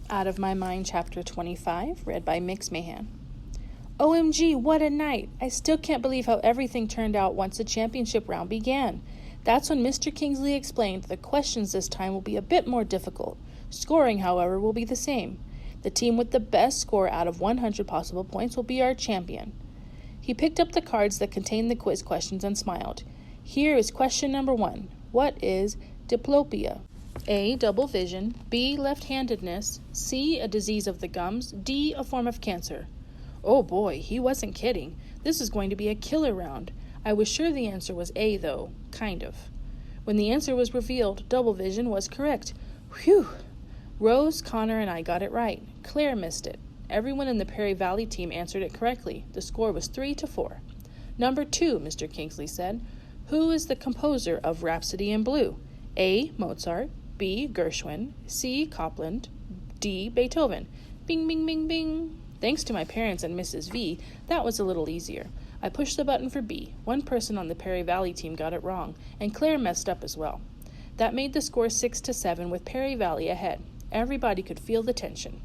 Out of My Mind, Chapter 25, read by Mahan. OMG, what a night! I still can't believe how everything turned out once the championship round began. That's when Mr. Kingsley explained the questions this time will be a bit more difficult. Scoring, however, will be the same. The team with the best score out of 100 possible points will be our champion. He picked up the cards that contained the quiz questions and smiled. Here is question number 1. What is diplopia? A. Double vision. B. Left-handedness. C. A disease of the gums. D. A form of cancer. Oh boy, he wasn't kidding. This is going to be a killer round. I was sure the answer was A, though. Kind of. When the answer was revealed, double vision was correct. Whew! Rose, Connor, and I got it right. Claire missed it. Everyone in the Perry Valley team answered it correctly. The score was 3-4. Number 2, Mr. Kingsley said. Who is the composer of Rhapsody in Blue? A. Mozart. B. Gershwin. C. Copland. D. Beethoven. Bing, bing, bing, bing. Thanks to my parents and Mrs. V, that was a little easier. I pushed the button for B. One person on the Perry Valley team got it wrong, and Claire messed up as well. That made the score 6-7 with Perry Valley ahead. Everybody could feel the tension.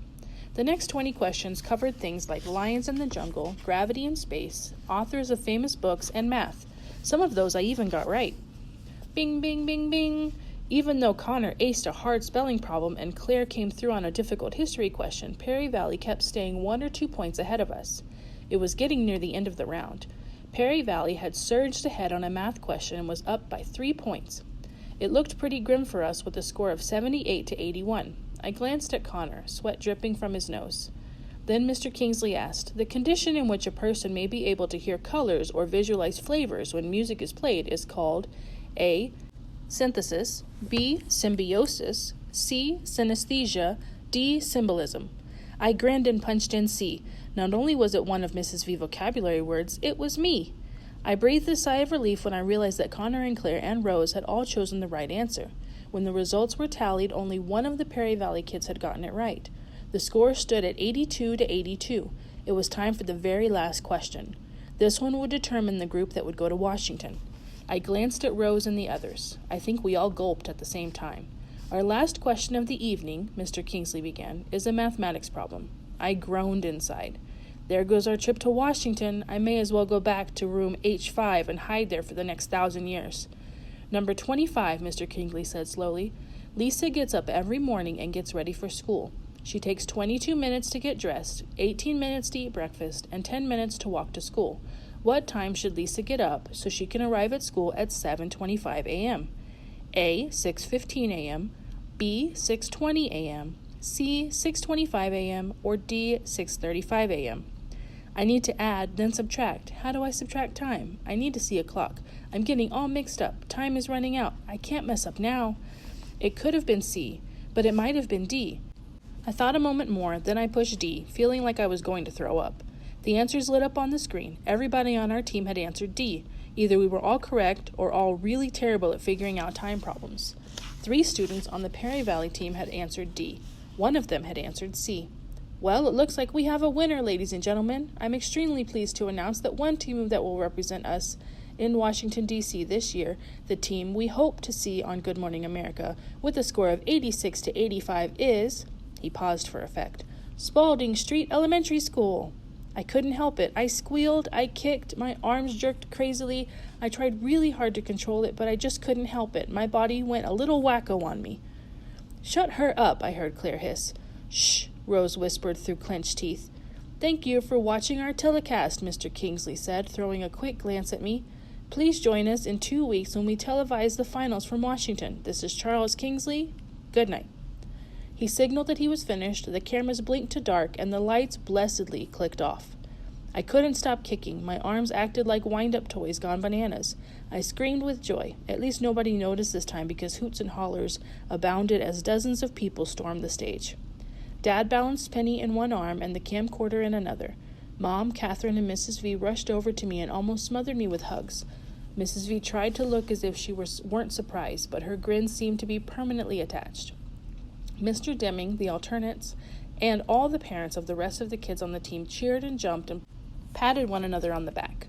The next 20 questions covered things like lions in the jungle, gravity and space, authors of famous books, and math. Some of those I even got right. Bing, bing, bing, bing. Even though Connor aced a hard spelling problem and Claire came through on a difficult history question, Perry Valley kept staying 1 or 2 points ahead of us. It was getting near the end of the round. Perry Valley had surged ahead on a math question and was up by 3 points. It looked pretty grim for us with a score of 78-81. I glanced at Connor, sweat dripping from his nose. Then Mr. Kingsley asked, the condition in which a person may be able to hear colors or visualize flavors when music is played is called A. Synthesis, B. Symbiosis, C. Synesthesia, D. Symbolism. I grinned and punched in C. Not only was it one of Mrs. V vocabulary words, it was me. I breathed a sigh of relief when I realized that Connor and Claire and Rose had all chosen the right answer. When the results were tallied, only one of the Perry Valley kids had gotten it right. The score stood at 82-82. It was time for the very last question. This one would determine the group that would go to Washington. I glanced at Rose and the others. I think we all gulped at the same time. Our last question of the evening, Mr. Kingsley began, is a mathematics problem. I groaned inside. There goes our trip to Washington. I may as well go back to room H5 and hide there for the next 1,000 years. Number 25, Mr. Kingsley said slowly. Lisa gets up every morning and gets ready for school. She takes 22 minutes to get dressed, 18 minutes to eat breakfast, and 10 minutes to walk to school. What time should Lisa get up so she can arrive at school at 7:25 a.m.? A. 6:15 a.m., B. 6:20 a.m., C. 6:25 a.m., or D. 6:35 a.m.? I need to add, then subtract. How do I subtract time? I need to see a clock. I'm getting all mixed up. Time is running out. I can't mess up now. It could have been C, but it might have been D. I thought a moment more, then I pushed D, feeling like I was going to throw up. The answers lit up on the screen. Everybody on our team had answered D. Either we were all correct or all really terrible at figuring out time problems. 3 students on the Perry Valley team had answered D. One of them had answered C. Well, it looks like we have a winner, ladies and gentlemen. I'm extremely pleased to announce that one team that will represent us in Washington, D.C. this year, the team we hope to see on Good Morning America, with a score of 86-85 is, he paused for effect, Spalding Street Elementary School. I couldn't help it. I squealed, I kicked, my arms jerked crazily. I tried really hard to control it, but I just couldn't help it. My body went a little wacko on me. Shut her up, I heard Claire hiss. Shh, Rose whispered through clenched teeth. Thank you for watching our telecast, Mr. Kingsley said, throwing a quick glance at me. Please join us in 2 weeks when we televise the finals from Washington. This is Charles Kingsley. Good night. He signaled that he was finished, the cameras blinked to dark, and the lights blessedly clicked off. I couldn't stop kicking. My arms acted like wind-up toys gone bananas. I screamed with joy. At least nobody noticed this time because hoots and hollers abounded as dozens of people stormed the stage. Dad balanced Penny in one arm and the camcorder in another. Mom, Catherine, and Mrs. V rushed over to me and almost smothered me with hugs. Mrs. V tried to look as if she weren't surprised, but her grin seemed to be permanently attached. Mr. Deming, the alternates, and all the parents of the rest of the kids on the team cheered and jumped and patted one another on the back.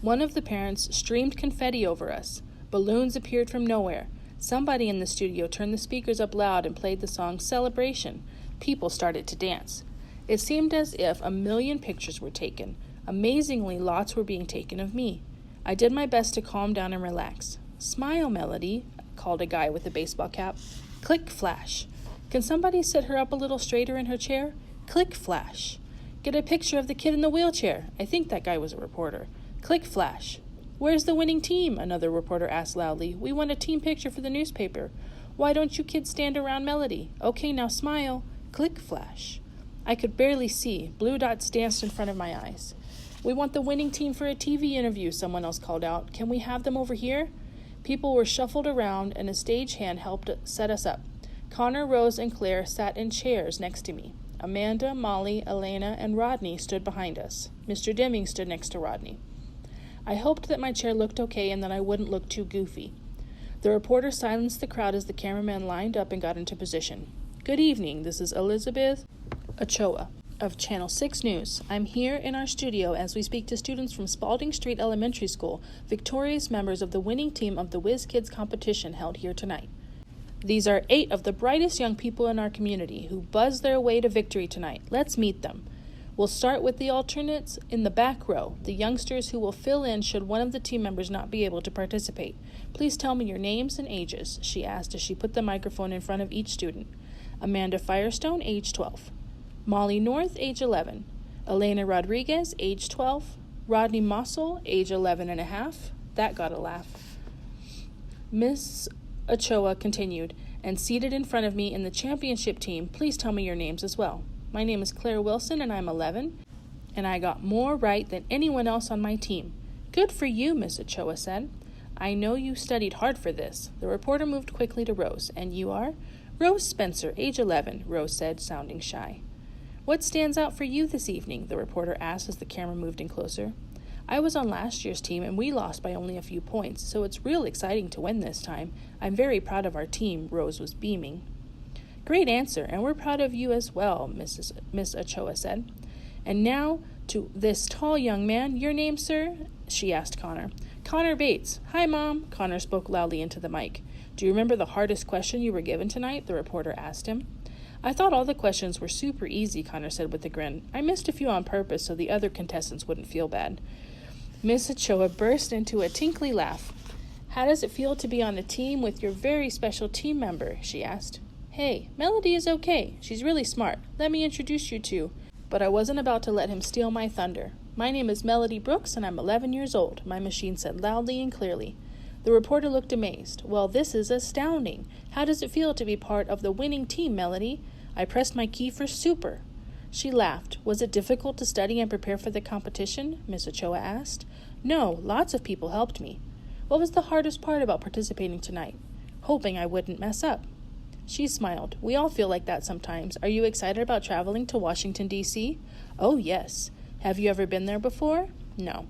One of the parents streamed confetti over us. Balloons appeared from nowhere. Somebody in the studio turned the speakers up loud and played the song Celebration. People started to dance. It seemed as if 1,000,000 pictures were taken. Amazingly, lots were being taken of me. I did my best to calm down and relax. "Smile, Melody," called a guy with a baseball cap. Click, flash. "Can somebody sit her up a little straighter in her chair?" Click, flash. "Get a picture of the kid in the wheelchair." I think that guy was a reporter. Click, flash. "Where's the winning team?" another reporter asked loudly. "We want a team picture for the newspaper." "Why don't you kids stand around Melody?" "Okay, now smile." Click, flash. I could barely see. Blue dots danced in front of my eyes. "We want the winning team for a TV interview," someone else called out. "Can we have them over here?" People were shuffled around, and a stagehand helped set us up. Connor, Rose, and Claire sat in chairs next to me. Amanda, Molly, Elena, and Rodney stood behind us. Mr. Deming stood next to Rodney. I hoped that my chair looked okay and that I wouldn't look too goofy. The reporter silenced the crowd as the cameraman lined up and got into position. "Good evening, this is Elizabeth Ochoa of Channel 6 News. I'm here in our studio as we speak to students from Spalding Street Elementary School, victorious members of the winning team of the Whiz Kids competition held here tonight. These are 8 of the brightest young people in our community who buzzed their way to victory tonight. Let's meet them. We'll start with the alternates in the back row, the youngsters who will fill in should one of the team members not be able to participate. Please tell me your names and ages," she asked as she put the microphone in front of each student. Amanda Firestone, age 12. Molly North, age 11. Elena Rodriguez, age 12. Rodney Mossel, age 11 and a half. That got a laugh. Miss Ochoa continued, "And seated in front of me in the championship team, please tell me your names as well. My name is Claire Wilson, and I'm 11, and I got more right than anyone else on my team." "Good for you," Miss Ochoa said. "I know you studied hard for this." The reporter moved quickly to Rose. "And you are?" "Rose Spencer, age 11, Rose said, sounding shy. "What stands out for you this evening?" the reporter asked as the camera moved in closer. "I was on last year's team, and we lost by only a few points, so it's real exciting to win this time. I'm very proud of our team," Rose was beaming. "Great answer, and we're proud of you as well," Miss Ochoa said. "And now to this tall young man. Your name, sir?" she asked Connor. "Connor Bates." "Hi, Mom," Connor spoke loudly into the mic. "Do you remember the hardest question you were given tonight?" the reporter asked him. "I thought all the questions were super easy," Connor said with a grin. "I missed a few on purpose so the other contestants wouldn't feel bad." Miss Ochoa burst into a tinkly laugh. "How does it feel to be on a team with your very special team member?" she asked. "Hey, Melody is okay. She's really smart. Let me introduce you to..." But I wasn't about to let him steal my thunder. "My name is Melody Brooks, and I'm 11 years old," my machine said loudly and clearly. The reporter looked amazed. "Well, this is astounding. How does it feel to be part of the winning team, Melody?" I pressed my key for super. She laughed. "Was it difficult to study and prepare for the competition?" Miss Ochoa asked. "No, lots of people helped me." "What was the hardest part about participating tonight?" "Hoping I wouldn't mess up." She smiled. "We all feel like that sometimes. Are you excited about traveling to Washington, D.C.? "Oh, yes." "Have you ever been there before?" "No."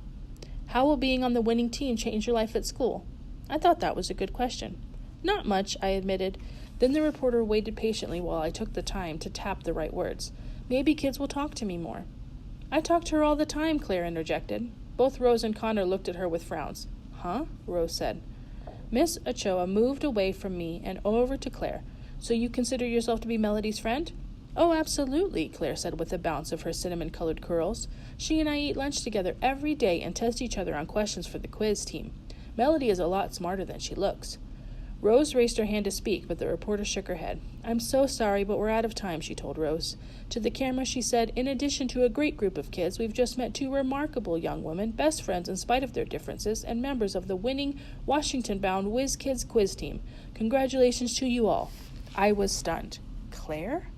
"How will being on the winning team change your life at school?" I thought that was a good question. "Not much," I admitted. Then the reporter waited patiently while I took the time to tap the right words. "Maybe kids will talk to me more." "I talk to her all the time," Claire interjected. Both Rose and Connor looked at her with frowns. "Huh?" Rose said. Miss Ochoa moved away from me and over to Claire. "So you consider yourself to be Melody's friend?" "Oh, absolutely," Claire said with a bounce of her cinnamon-colored curls. "She and I eat lunch together every day and test each other on questions for the quiz team. Melody is a lot smarter than she looks." Rose raised her hand to speak, but the reporter shook her head. "I'm so sorry, but we're out of time," she told Rose. To the camera, she said, "In addition to a great group of kids, we've just met 2 remarkable young women, best friends in spite of their differences, and members of the winning Washington-bound Whiz Kids quiz team. Congratulations to you all." I was stunned. Claire?